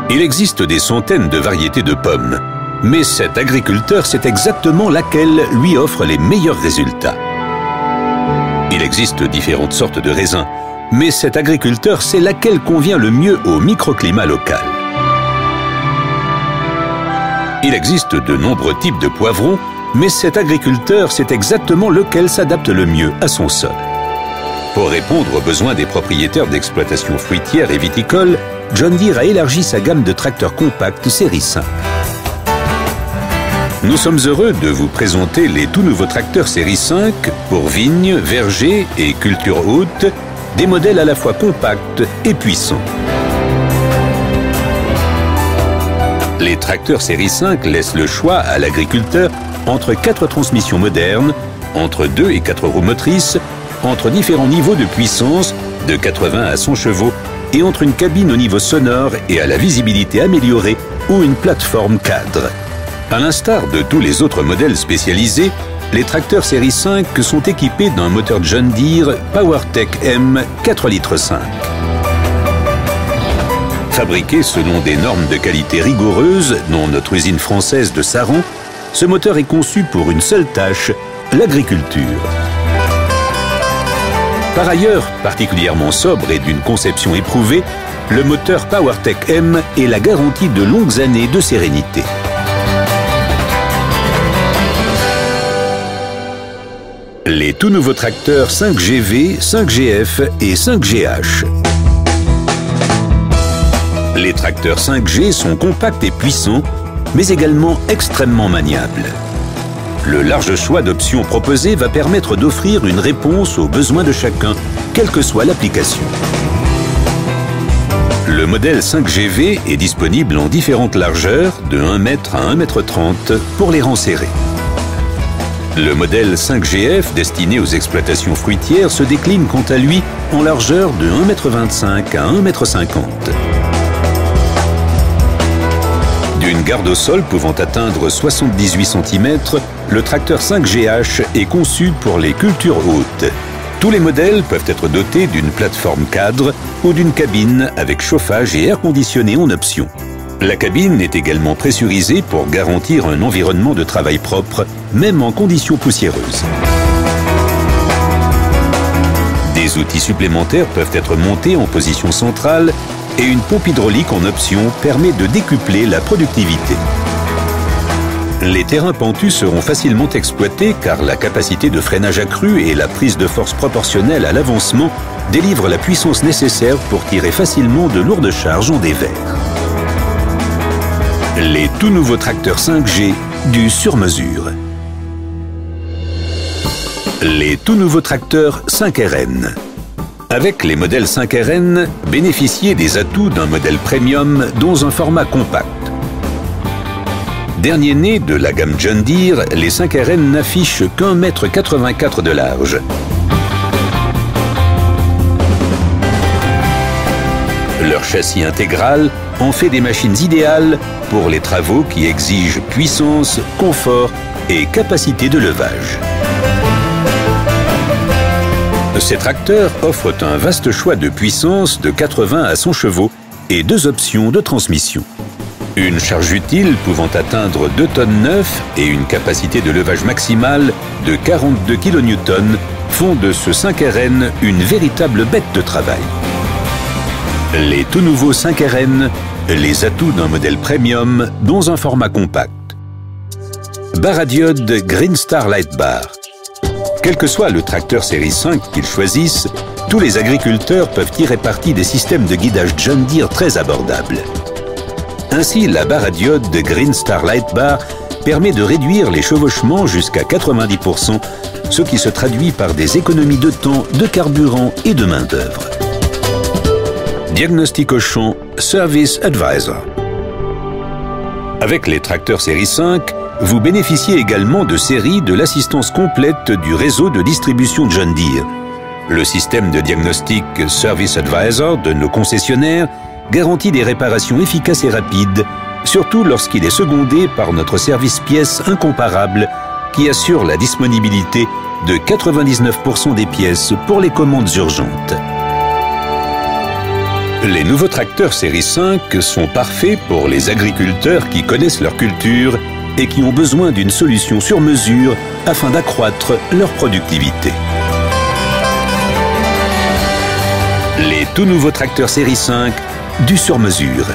Il existe des centaines de variétés de pommes, mais cet agriculteur sait exactement laquelle lui offre les meilleurs résultats. Il existe différentes sortes de raisins, mais cet agriculteur sait laquelle convient le mieux au microclimat local. Il existe de nombreux types de poivrons, mais cet agriculteur sait exactement lequel s'adapte le mieux à son sol. Pour répondre aux besoins des propriétaires d'exploitations fruitières et viticoles, John Deere a élargi sa gamme de tracteurs compacts série 5. Nous sommes heureux de vous présenter les tout nouveaux tracteurs série 5 pour vignes, vergers et cultures hautes, des modèles à la fois compacts et puissants. Les tracteurs série 5 laissent le choix à l'agriculteur entre 4 transmissions modernes, entre 2 et 4 roues motrices, entre différents niveaux de puissance, de 80 à 100 chevaux, et entre une cabine au niveau sonore et à la visibilité améliorée ou une plateforme cadre. À l'instar de tous les autres modèles spécialisés, les tracteurs série 5 sont équipés d'un moteur John Deere PowerTech M 4,5 litres. Fabriqué selon des normes de qualité rigoureuses, dont notre usine française de Saran, ce moteur est conçu pour une seule tâche, l'agriculture. Par ailleurs, particulièrement sobre et d'une conception éprouvée, le moteur PowerTech M est la garantie de longues années de sérénité. Les tout nouveaux tracteurs 5GV, 5GF et 5GH. Les tracteurs 5G sont compacts et puissants, mais également extrêmement maniables. Le large choix d'options proposées va permettre d'offrir une réponse aux besoins de chacun, quelle que soit l'application. Le modèle 5GV est disponible en différentes largeurs, de 1 m à 1,30 m pour les rangs serrés. Le modèle 5GF destiné aux exploitations fruitières se décline quant à lui en largeur de 1,25 m à 1,50 m. D'une garde au sol pouvant atteindre 78 cm, le tracteur 5GH est conçu pour les cultures hautes. Tous les modèles peuvent être dotés d'une plateforme cadre ou d'une cabine avec chauffage et air conditionné en option. La cabine est également pressurisée pour garantir un environnement de travail propre, même en conditions poussiéreuses. Des outils supplémentaires peuvent être montés en position centrale et une pompe hydraulique en option permet de décupler la productivité. Les terrains pentus seront facilement exploités car la capacité de freinage accrue et la prise de force proportionnelle à l'avancement délivrent la puissance nécessaire pour tirer facilement de lourdes charges en dévers. Les tout nouveaux tracteurs 5G du sur-mesure. Les tout nouveaux tracteurs 5RN. Avec les modèles 5RN, bénéficiez des atouts d'un modèle premium dans un format compact. Dernier né de la gamme John Deere, les 5RN n'affichent qu'1,84 m de large. Leur châssis intégral en fait des machines idéales pour les travaux qui exigent puissance, confort et capacité de levage. Ces tracteurs offrent un vaste choix de puissance de 80 à 100 chevaux et 2 options de transmission. Une charge utile pouvant atteindre 2,9 tonnes et une capacité de levage maximale de 42 kN font de ce 5RN une véritable bête de travail. Les tout nouveaux 5RN, les atouts d'un modèle premium dans un format compact. Barre à diode Green Star Light Bar. Quel que soit le tracteur série 5 qu'ils choisissent, tous les agriculteurs peuvent tirer parti des systèmes de guidage John Deere très abordables. Ainsi, la barre à diode de Green Star Light Bar permet de réduire les chevauchements jusqu'à 90%, ce qui se traduit par des économies de temps, de carburant et de main-d'œuvre. Diagnostic au champ, Service Advisor. Avec les tracteurs série 5, vous bénéficiez également de séries de l'assistance complète du réseau de distribution John Deere. Le système de diagnostic Service Advisor de nos concessionnaires garantit des réparations efficaces et rapides, surtout lorsqu'il est secondé par notre service pièces incomparable qui assure la disponibilité de 99% des pièces pour les commandes urgentes. Les nouveaux tracteurs série 5 sont parfaits pour les agriculteurs qui connaissent leur culture et qui ont besoin d'une solution sur mesure afin d'accroître leur productivité. Les tout nouveaux tracteurs série 5 du sur mesure.